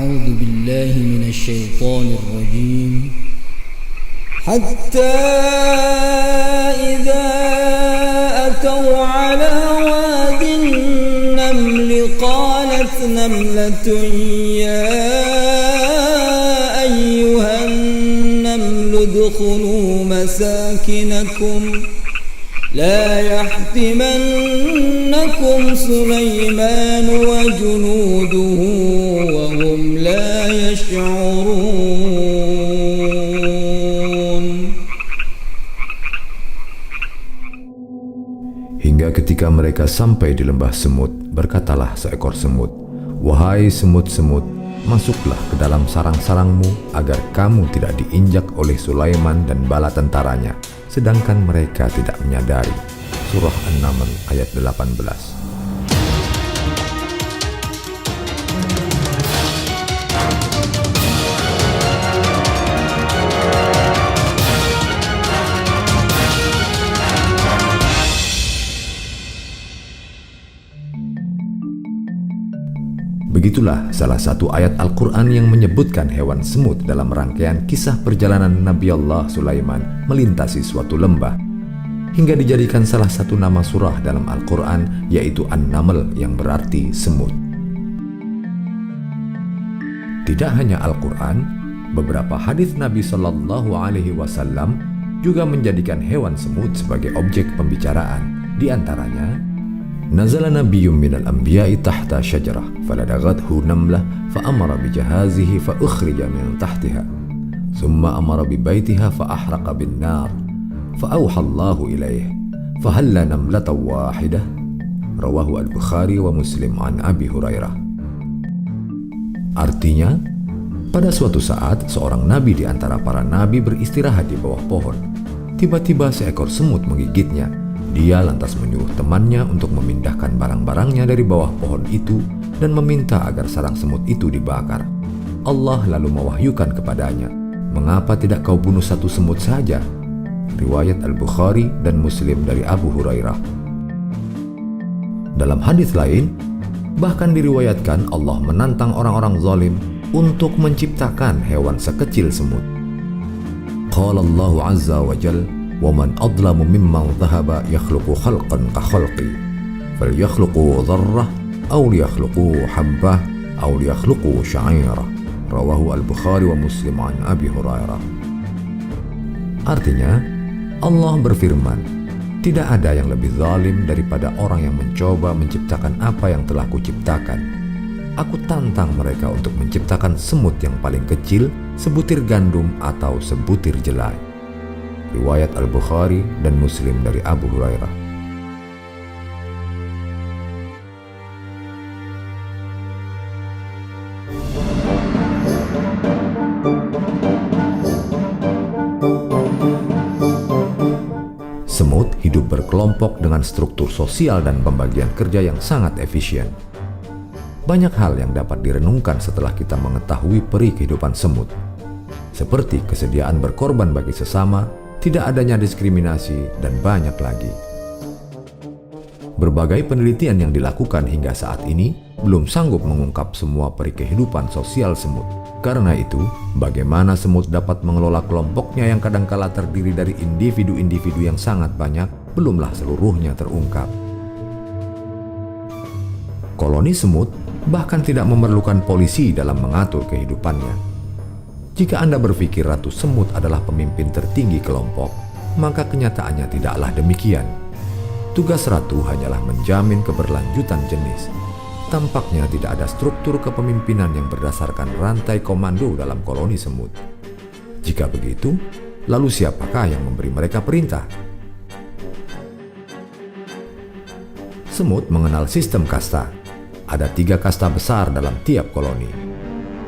أعوذ بالله من الشيطان الرجيم حتى إذا أتوا على واد النمل قالت نملة يا أيها النمل ادخلوا مساكنكم لا يحطمنكم سليمان وجنوده وهم لا يشعرون. Hingga ketika mereka sampai di lembah semut, berkatalah seekor semut, "Wahai semut-semut, masuklah ke dalam sarang-sarangmu agar kamu tidak diinjak oleh Sulaiman dan bala tentaranya, sedangkan mereka tidak menyadari." Surah An-Naml ayat 18. Begitulah salah satu ayat Al-Quran yang menyebutkan hewan semut dalam rangkaian kisah perjalanan Nabi Allah Sulaiman melintasi suatu lembah, hingga dijadikan salah satu nama surah dalam Al-Quran, yaitu An-Naml yang berarti semut. Tidak hanya Al-Quran, beberapa hadis Nabi Shallallahu Alaihi Wasallam juga menjadikan hewan semut sebagai objek pembicaraan. Di antaranya, Nazala nabiyyun minal anbiya'i tahta syajarah faladaghathu namlah fa'amara bijahazihi fa'ukhrija min tahtiha thumma amara bibaitiha fa'ahraqa bin nar fa'awha Allahu ilaih fahalla namlatan wahidah. Rawahu Al-Bukhari wa Muslim an Abi Hurairah. Artinya, pada suatu saat seorang nabi di antara para nabi beristirahat di bawah pohon. Tiba-tiba seekor semut menggigitnya. Dia lantas menyuruh temannya untuk memindahkan barang-barangnya dari bawah pohon itu dan meminta agar sarang semut itu dibakar. Allah lalu mewahyukan kepadanya, "Mengapa tidak kau bunuh satu semut saja?" Riwayat Al-Bukhari dan Muslim dari Abu Hurairah. Dalam hadis lain, bahkan diriwayatkan Allah menantang orang-orang zalim untuk menciptakan hewan sekecil semut. Qala Allah Azza wa Jalla, وَمَنْ أَظْلَمُ مِمَّنْ ذَهَبَ يَخْلُقُ خَلْقًا كَخَلْقِي فَلْيَخْلُقُوا ذَرَّةً أَوْ لِيَخْلُقُوا حَبَّةً أَوْ لِيَخْلُقُوا شَعِيرًا. Rawahu Al-Bukhari wa Muslim an Abi Hurairah. Artinya, Allah berfirman, "Tidak ada yang lebih zalim daripada orang yang mencoba menciptakan apa yang telah kuciptakan. Aku tantang mereka untuk menciptakan semut yang paling kecil, sebutir gandum atau sebutir jelai." Riwayat Al-Bukhari dan Muslim dari Abu Hurairah. Semut hidup berkelompok dengan struktur sosial dan pembagian kerja yang sangat efisien. Banyak hal yang dapat direnungkan setelah kita mengetahui peri kehidupan semut, seperti kesediaan berkorban bagi sesama, tidak adanya diskriminasi, dan banyak lagi. Berbagai penelitian yang dilakukan hingga saat ini belum sanggup mengungkap semua peri kehidupan sosial semut. Karena itu, bagaimana semut dapat mengelola kelompoknya yang kadangkala terdiri dari individu-individu yang sangat banyak, belumlah seluruhnya terungkap. Koloni semut bahkan tidak memerlukan polisi dalam mengatur kehidupannya. Jika Anda berpikir Ratu Semut adalah pemimpin tertinggi kelompok, maka kenyataannya tidaklah demikian. Tugas ratu hanyalah menjamin keberlanjutan jenis. Tampaknya tidak ada struktur kepemimpinan yang berdasarkan rantai komando dalam koloni semut. Jika begitu, lalu siapakah yang memberi mereka perintah? Semut mengenal sistem kasta. Ada 3 kasta besar dalam tiap koloni.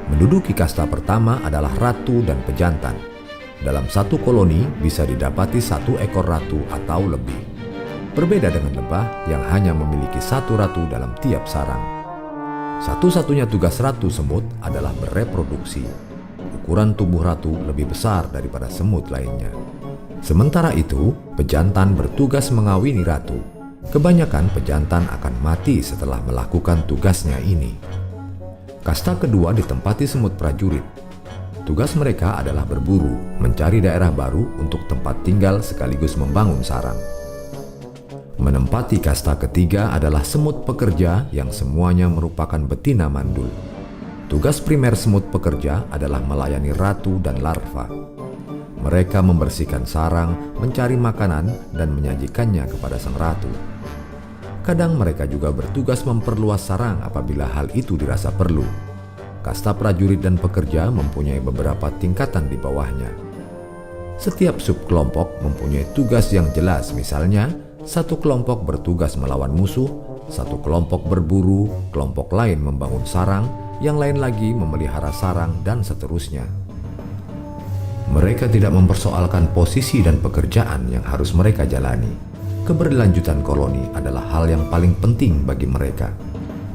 Menduduki kasta pertama adalah ratu dan pejantan. Dalam satu koloni bisa didapati 1 ekor ratu atau lebih. Berbeda dengan lebah yang hanya memiliki 1 ratu dalam tiap sarang. Satu-satunya tugas ratu semut adalah bereproduksi. Ukuran tubuh ratu lebih besar daripada semut lainnya. Sementara itu, pejantan bertugas mengawini ratu. Kebanyakan pejantan akan mati setelah melakukan tugasnya ini. Kasta kedua ditempati semut prajurit. Tugas mereka adalah berburu, mencari daerah baru untuk tempat tinggal sekaligus membangun sarang. Menempati kasta ketiga adalah semut pekerja yang semuanya merupakan betina mandul. Tugas primer semut pekerja adalah melayani ratu dan larva. Mereka membersihkan sarang, mencari makanan, dan menyajikannya kepada sang ratu. Kadang mereka juga bertugas memperluas sarang apabila hal itu dirasa perlu. Kasta prajurit dan pekerja mempunyai beberapa tingkatan di bawahnya. Setiap subkelompok mempunyai tugas yang jelas, misalnya satu kelompok bertugas melawan musuh, satu kelompok berburu, kelompok lain membangun sarang, yang lain lagi memelihara sarang, dan seterusnya. Mereka tidak mempersoalkan posisi dan pekerjaan yang harus mereka jalani. Keberlanjutan koloni adalah hal yang paling penting bagi mereka.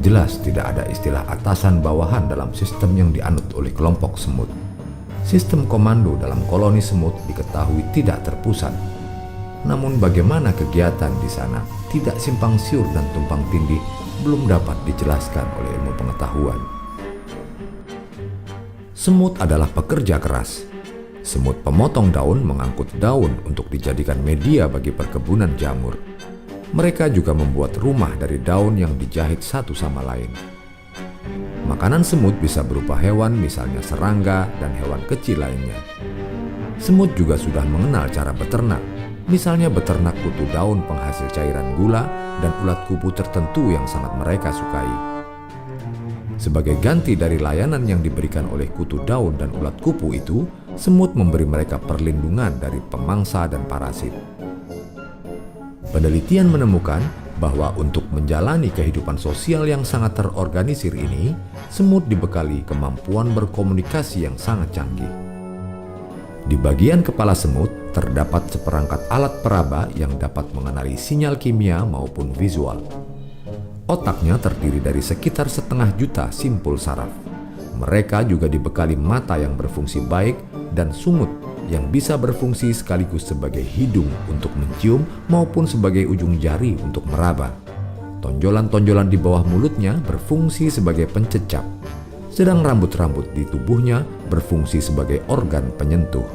Jelas tidak ada istilah atasan bawahan dalam sistem yang dianut oleh kelompok semut. Sistem komando dalam koloni semut diketahui tidak terpusat. Namun bagaimana kegiatan di sana tidak simpang siur dan tumpang tindih belum dapat dijelaskan oleh ilmu pengetahuan. Semut adalah pekerja keras. Semut pemotong daun mengangkut daun untuk dijadikan media bagi perkebunan jamur. Mereka juga membuat rumah dari daun yang dijahit satu sama lain. Makanan semut bisa berupa hewan, misalnya serangga dan hewan kecil lainnya. Semut juga sudah mengenal cara beternak. Misalnya beternak kutu daun penghasil cairan gula dan ulat kupu tertentu yang sangat mereka sukai. Sebagai ganti dari layanan yang diberikan oleh kutu daun dan ulat kupu itu, semut memberi mereka perlindungan dari pemangsa dan parasit. Penelitian menemukan bahwa untuk menjalani kehidupan sosial yang sangat terorganisir ini, semut dibekali kemampuan berkomunikasi yang sangat canggih. Di bagian kepala semut terdapat seperangkat alat peraba yang dapat mengenali sinyal kimia maupun visual. Otaknya terdiri dari sekitar 1,5 juta simpul saraf. Mereka juga dibekali mata yang berfungsi baik dan sungut yang bisa berfungsi sekaligus sebagai hidung untuk mencium maupun sebagai ujung jari untuk meraba. Tonjolan-tonjolan di bawah mulutnya berfungsi sebagai pencecap, sedang rambut-rambut di tubuhnya berfungsi sebagai organ penyentuh.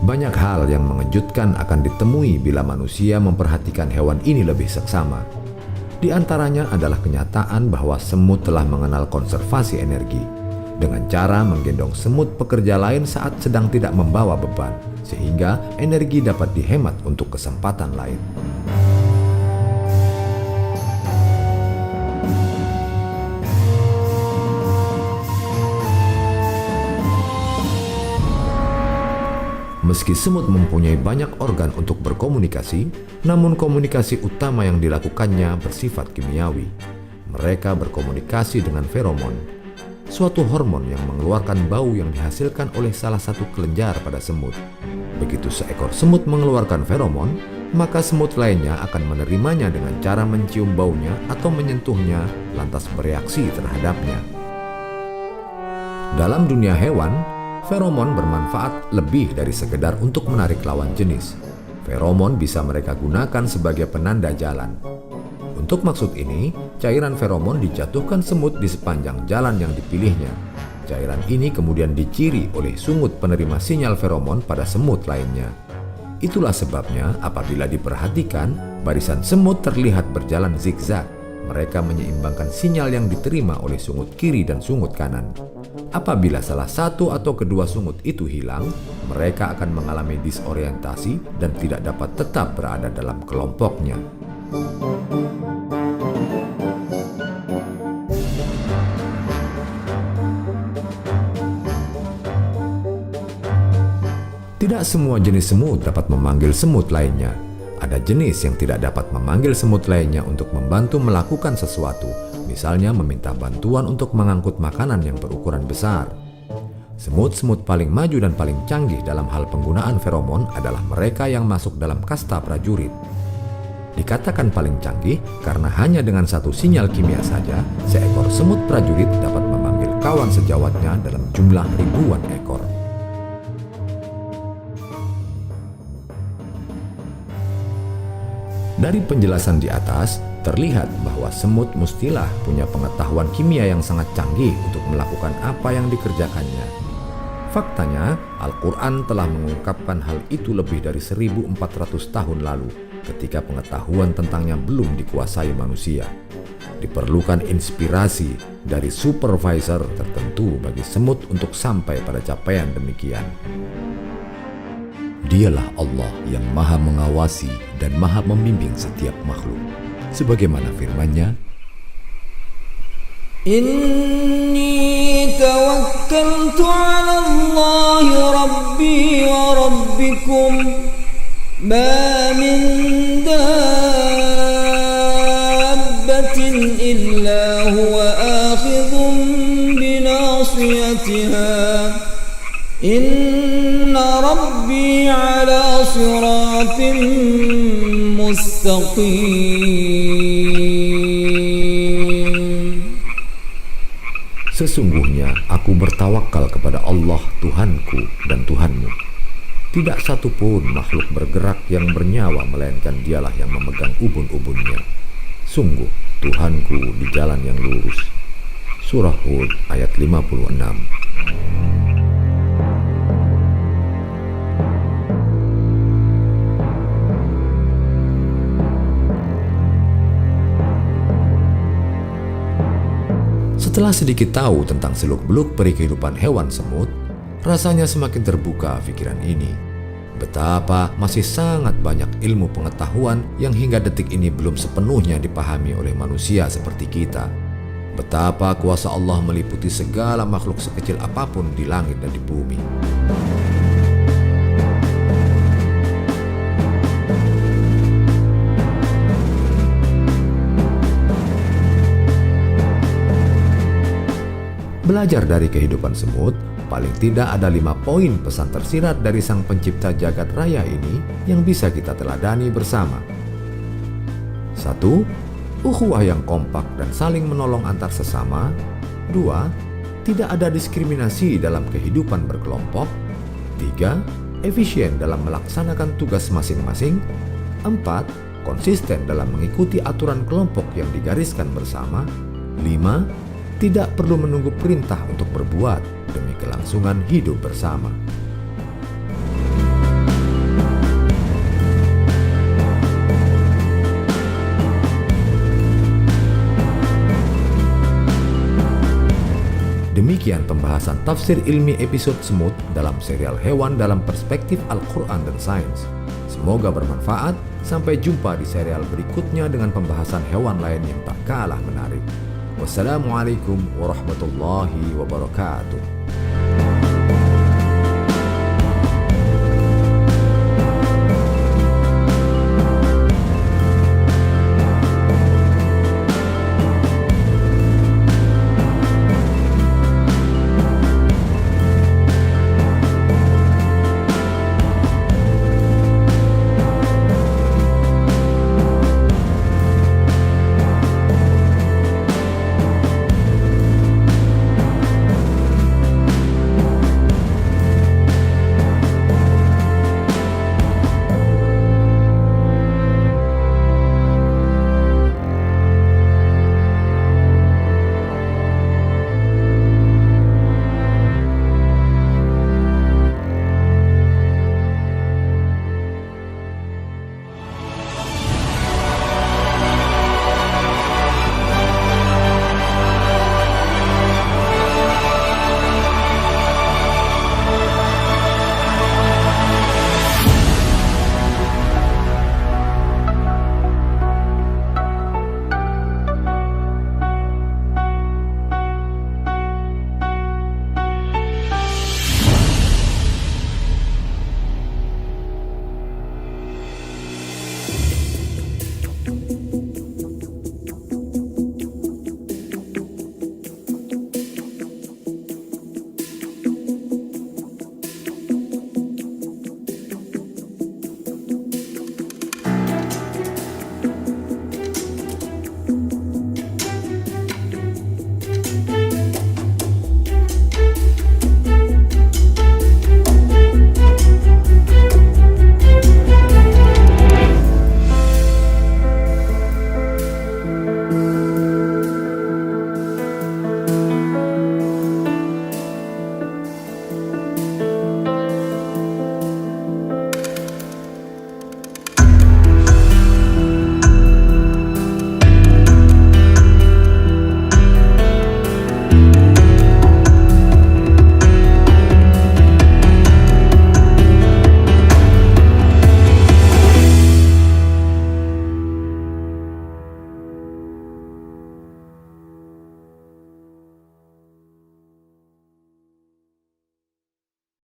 Banyak hal yang mengejutkan akan ditemui bila manusia memperhatikan hewan ini lebih seksama. Di antaranya adalah kenyataan bahwa semut telah mengenal konservasi energi dengan cara menggendong semut pekerja lain saat sedang tidak membawa beban, sehingga energi dapat dihemat untuk kesempatan lain. Meski semut mempunyai banyak organ untuk berkomunikasi, namun komunikasi utama yang dilakukannya bersifat kimiawi. Mereka berkomunikasi dengan feromon, suatu hormon yang mengeluarkan bau yang dihasilkan oleh salah satu kelenjar pada semut. Begitu seekor semut mengeluarkan feromon, maka semut lainnya akan menerimanya dengan cara mencium baunya atau menyentuhnya, lantas bereaksi terhadapnya. Dalam dunia hewan, feromon bermanfaat lebih dari sekedar untuk menarik lawan jenis. Feromon bisa mereka gunakan sebagai penanda jalan. Untuk maksud ini, cairan feromon dijatuhkan semut di sepanjang jalan yang dipilihnya. Cairan ini kemudian diciri oleh sungut penerima sinyal feromon pada semut lainnya. Itulah sebabnya apabila diperhatikan, barisan semut terlihat berjalan zigzag. Mereka menyeimbangkan sinyal yang diterima oleh sungut kiri dan sungut kanan. Apabila salah satu atau kedua sungut itu hilang, mereka akan mengalami disorientasi dan tidak dapat tetap berada dalam kelompoknya. Tidak semua jenis semut dapat memanggil semut lainnya. Ada jenis yang tidak dapat memanggil semut lainnya untuk membantu melakukan sesuatu, misalnya meminta bantuan untuk mengangkut makanan yang berukuran besar. Semut-semut paling maju dan paling canggih dalam hal penggunaan feromon adalah mereka yang masuk dalam kasta prajurit. Dikatakan paling canggih karena hanya dengan satu sinyal kimia saja, seekor semut prajurit dapat memanggil kawan sejawatnya dalam jumlah ribuan ekor. Dari penjelasan di atas, terlihat bahwa semut mustilah punya pengetahuan kimia yang sangat canggih untuk melakukan apa yang dikerjakannya. Faktanya, Al-Quran telah mengungkapkan hal itu lebih dari 1400 tahun lalu, ketika pengetahuan tentangnya belum dikuasai manusia. Diperlukan inspirasi dari supervisor tertentu bagi semut untuk sampai pada capaian demikian. Dialah Allah yang maha mengawasi dan maha membimbing setiap makhluk. Sebagaimana firman-Nya, Inni tawakkaltu ala Allah Rabbi wa Rabbikum ma min dabbatin illa huwa akhidhun binasiyatiha Inna Rabbi ala siratin mustaqim. Sesungguhnya aku bertawakal kepada Allah Tuhanku dan Tuhanmu. Tidak satu pun makhluk bergerak yang bernyawa melainkan Dialah yang memegang ubun-ubunnya. Sungguh Tuhanku di jalan yang lurus. Surah Hud ayat 56. Setelah sedikit tahu tentang seluk-beluk peri kehidupan hewan semut, rasanya semakin terbuka pikiran ini. Betapa masih sangat banyak ilmu pengetahuan yang hingga detik ini belum sepenuhnya dipahami oleh manusia seperti kita. Betapa kuasa Allah meliputi segala makhluk sekecil apapun di langit dan di bumi. Belajar dari kehidupan semut, paling tidak ada 5 poin pesan tersirat dari Sang Pencipta Jagat Raya ini yang bisa kita teladani bersama. 1. Ukhuwah yang kompak dan saling menolong antar sesama. 2. Tidak ada diskriminasi dalam kehidupan berkelompok. 3. Efisien dalam melaksanakan tugas masing-masing. 4. Konsisten dalam mengikuti aturan kelompok yang digariskan bersama. 5. Tidak perlu menunggu perintah untuk berbuat demi kelangsungan hidup bersama. Demikian pembahasan tafsir ilmi episode semut dalam serial Hewan dalam Perspektif Al-Quran dan Sains. Semoga bermanfaat. Sampai jumpa di serial berikutnya dengan pembahasan hewan lain yang tak kalah menarik. Wassalamualaikum warahmatullahi wabarakatuh.